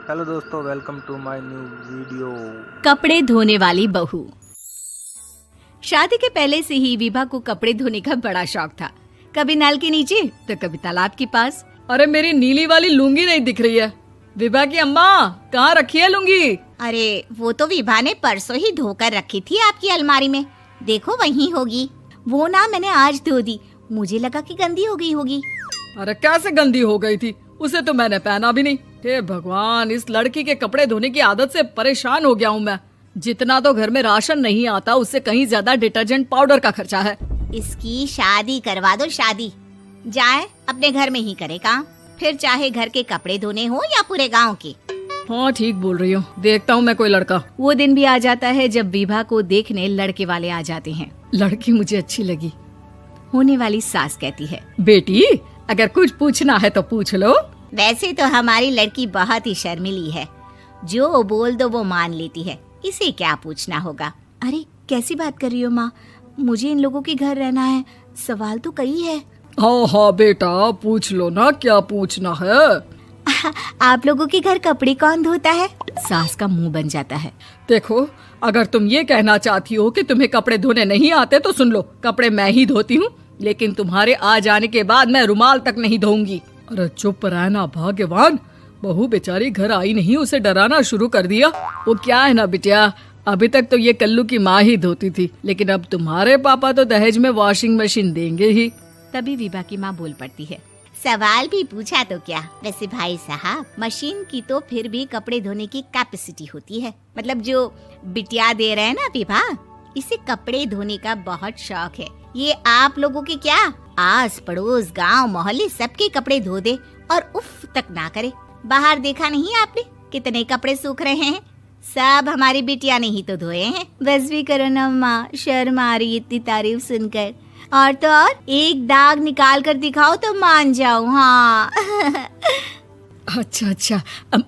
Hello दोस्तों, welcome to my new video. कपड़े धोने वाली बहू। शादी के पहले से ही विभा को कपड़े धोने का बड़ा शौक था। कभी नल के नीचे तो कभी तालाब के पास। अरे मेरी नीली वाली लुंगी नहीं दिख रही है। विभा की अम्मा, कहाँ रखी है लुंगी? अरे वो तो विभा ने परसों ही धोकर रखी थी आपकी अलमारी में। देखो वहीं होगी। वो ना मैंने आज धो दी, मुझे लगा कि गंदी हो गई होगी। अरे कैसे गंदी हो गई थी? उसे तो मैंने पहना भी नहीं। हे भगवान, इस लड़की के कपड़े धोने की आदत से परेशान हो गया हूँ मैं। जितना तो घर में राशन नहीं आता, उससे कहीं ज्यादा डिटर्जेंट पाउडर का खर्चा है। इसकी शादी करवा दो, शादी। जाए अपने घर में ही करे काम, फिर चाहे घर के कपड़े धोने हो या पूरे गांव के। हाँ ठीक बोल रही हूँ, देखता हूँ मैं कोई लड़का। वो दिन भी आ जाता है जब विभा को देखने लड़के वाले आ जाते हैं। लड़की मुझे अच्छी लगी। होने वाली सास कहती है, बेटी अगर कुछ पूछना है तो पूछ लो। वैसे तो हमारी लड़की बहुत ही शर्मीली है, जो बोल दो वो मान लेती है, इसे क्या पूछना होगा। अरे कैसी बात कर रही हो माँ, मुझे इन लोगों के घर रहना है, सवाल तो कई है। हाँ हाँ बेटा, पूछ लो ना, क्या पूछना है। आप लोगों के घर कपड़े कौन धोता है? सास का मुंह बन जाता है। देखो, अगर तुम ये कहना चाहती हो कि तुम्हें कपड़े धोने नहीं आते तो सुन लो, कपड़े मैं ही धोती हूँ, लेकिन तुम्हारे आ जाने के बाद मैं रुमाल तक नहीं धोऊंगी। अरे चुप रहना भाग्यवान, बहू बेचारी घर आई नहीं, उसे डराना शुरू कर दिया। वो क्या है ना बिटिया, अभी तक तो ये कल्लू की माँ ही धोती थी, लेकिन अब तुम्हारे पापा तो दहेज में वॉशिंग मशीन देंगे ही। तभी विभा की माँ बोल पड़ती है, सवाल भी पूछा तो क्या। वैसे भाई साहब, मशीन की तो फिर भी कपड़े धोने की कैपेसिटी होती है। मतलब जो बिटिया दे रहे हैं ना विभा, इसे कपड़े धोने का बहुत शौक है। ये आप लोगों के क्या, आस पड़ोस गांव मोहल्ले सबके कपड़े धो दे और उफ तक ना करे। बाहर देखा नहीं आपने कितने कपड़े सूख रहे हैं? सब हमारी बिटिया ने ही तो धोए हैं। बस भी करो ना माँ, शर्म आ रही इतनी तारीफ सुनकर। और तो और एक दाग निकाल कर दिखाओ तो मान जाऊं। हाँ अच्छा,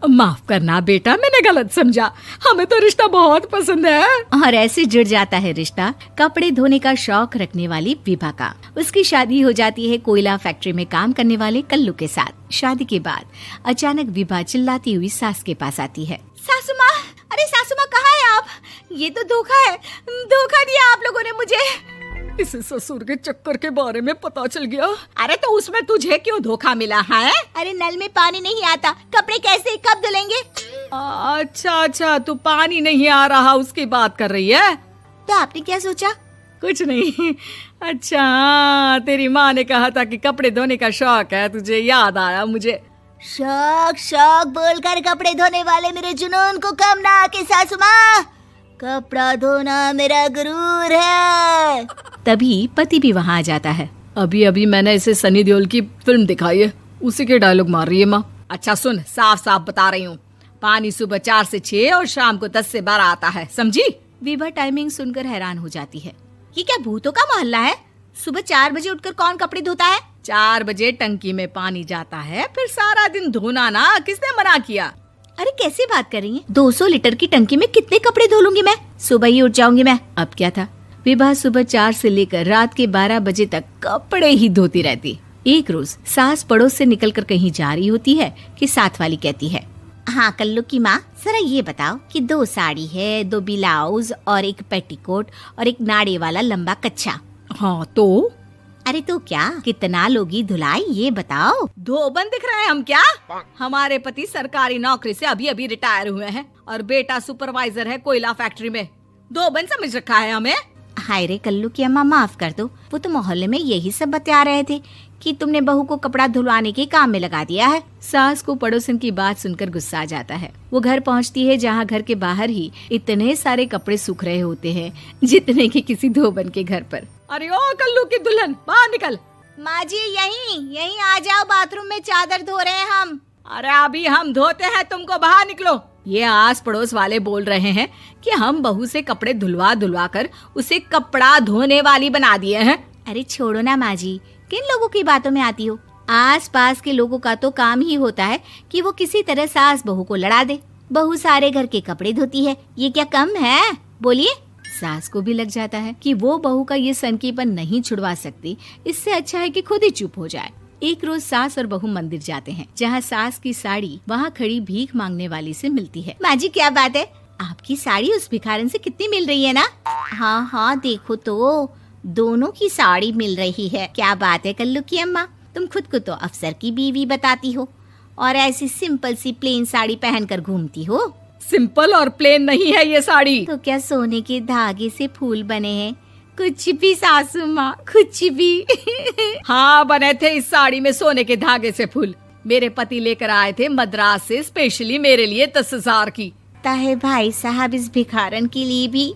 माफ करना बेटा, मैंने गलत समझा। हमें तो रिश्ता बहुत पसंद है। और ऐसे जुड़ जाता है रिश्ता कपड़े धोने का शौक रखने वाली विभा का। उसकी शादी हो जाती है कोयला फैक्ट्री में काम करने वाले कल्लू के साथ। शादी के बाद अचानक विभा चिल्लाती हुई सास के पास आती है। सासू माँ, अरे सासू माँ कहाँ है आप? ये तो धोखा है, धोखा दिया आप लोगों ने मुझे। इसे ससुर के चक्कर के बारे में पता चल गया। अरे तो उसमें तुझे क्यों धोखा मिला है? अरे नल में पानी नहीं आता, कपड़े कैसे कब धुलेंगे? अच्छा, तू पानी नहीं आ रहा उसकी बात कर रही है। तो आपने क्या सोचा? कुछ नहीं। अच्छा, तेरी माँ ने कहा था कि कपड़े धोने का शौक है तुझे, याद आया मुझे। शौक बोलकर कपड़े धोने वाले मेरे जुनून को कम ना आके सासू माँ, कपड़ा धोना मेरा गुरूर है। तभी पति भी वहाँ आ जाता है। अभी मैंने इसे सनी देओल की फिल्म दिखाई है, उसी के डायलॉग मार रही है माँ। अच्छा सुन, साफ साफ बता रही हूँ, पानी सुबह 4 से 6 और शाम को 10 से 12 आता है, समझी? विभा टाइमिंग सुनकर हैरान हो जाती है। ये क्या भूतों का मोहल्ला है? सुबह 4 बजे उठकर कौन कपड़े धोता है? 4 बजे टंकी में पानी जाता है, फिर सारा दिन धोना ना, किसने मना किया? अरे कैसी बात कर रही हैं? 200 लीटर की टंकी में कितने कपड़े धो लूंगी मैं? सुबह ही उठ जाऊंगी मैं। अब क्या था, विभा सुबह 4 से लेकर रात के 12 बजे तक कपड़े ही धोती रहती। एक रोज सास पड़ोस से निकलकर कहीं जा रही होती है कि साथ वाली कहती है, हाँ कल्लू की माँ, जरा ये बताओ कि 2 साड़ी है, 2 ब्लाउज और एक पेटीकोट और एक नाड़े वाला लंबा कच्छा। हाँ तो? अरे तो क्या, कितना लोगी धुलाई ये बताओ। धोबन दिख रहे हैं हम क्या? हमारे पति सरकारी नौकरी से अभी रिटायर हुए हैं और बेटा सुपरवाइजर है कोयला फैक्ट्री में। धोबन समझ रखा है हमें? हाय रे कल्लू की अम्मा, माफ कर दो, वो तो मोहल्ले में यही सब बता रहे थे कि तुमने बहू को कपड़ा धुलवाने के काम में लगा दिया है। सास को पड़ोसन की बात सुनकर गुस्सा आ जाता है। वो घर पहुंचती है जहां घर के बाहर ही इतने सारे कपड़े सूख रहे होते हैं जितने कि किसी धोबन के घर पर। अरे ओ कल्लू की दुल्हन, बाहर निकल। माँ जी यहीं आ जाओ, बाथरूम में चादर धो रहे हैं हम। अरे अभी हम धोते हैं, तुमको बाहर निकलो। ये आस पड़ोस वाले बोल रहे हैं कि हम बहू से कपड़े धुलवा कर उसे कपड़ा धोने वाली बना दिए हैं। अरे छोड़ो ना माँ जी, किन लोगों की बातों में आती हो? आस पास के लोगों का तो काम ही होता है कि वो किसी तरह सास बहू को लड़ा दे। बहू सारे घर के कपड़े धोती है, ये क्या कम है? बोलिए। सास को भी लग जाता है कि वो बहू का ये सनकीपन नहीं छुड़वा सकती, इससे अच्छा है कि खुद ही चुप हो जाए। एक रोज सास और बहू मंदिर जाते हैं, जहाँ सास की साड़ी वहाँ खड़ी भीख मांगने वाली से मिलती है। माँ जी क्या बात है, आपकी साड़ी उस भिखारन से कितनी मिल रही है ना? हाँ हाँ देखो तो दोनों की साड़ी मिल रही है। क्या बात है कल्लू की अम्मा, तुम खुद को तो अफसर की बीवी बताती हो और ऐसी सिंपल सी प्लेन साड़ी पहनकर घूमती हो। सिंपल और प्लेन नहीं है ये साड़ी। तो क्या सोने के धागे से फूल बने हैं? कुछ भी सासू माँ, कुछ भी। हाँ बने थे इस साड़ी में सोने के धागे से फूल। मेरे पति लेकर आए थे मद्रास से स्पेशली मेरे लिए 10,000 की। ताहे भाई साहब इस भिखारन के लिए भी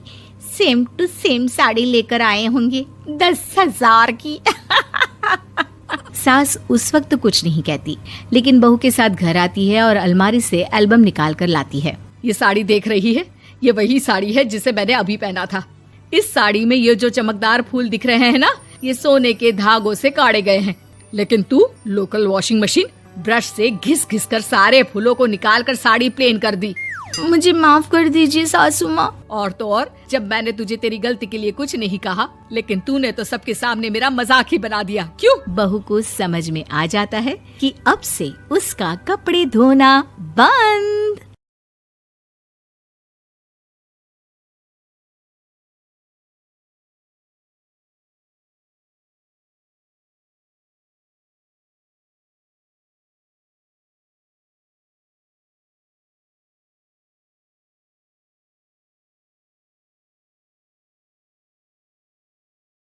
सेम टू सेम साड़ी लेकर आए होंगे 10,000 की। सास उस वक्त तो कुछ नहीं कहती, लेकिन बहू के साथ घर आती है और अलमारी से एल्बम निकाल कर लाती है। ये साड़ी देख रही है, ये वही साड़ी है जिसे मैंने अभी पहना था। इस साड़ी में ये जो चमकदार फूल दिख रहे हैं ना, ये सोने के धागों से काटे गए हैं। लेकिन तू लोकल वॉशिंग मशीन ब्रश से घिस घिस कर सारे फूलों को निकाल कर साड़ी प्लेन कर दी। मुझे माफ कर दीजिए सासू माँ। और तो और, जब मैंने तुझे तेरी गलती के लिए कुछ नहीं कहा, लेकिन तूने तो सबके सामने मेरा मजाक ही बना दिया। क्यों? बहू को समझ में आ जाता है कि अब से उसका कपड़े धोना बंद।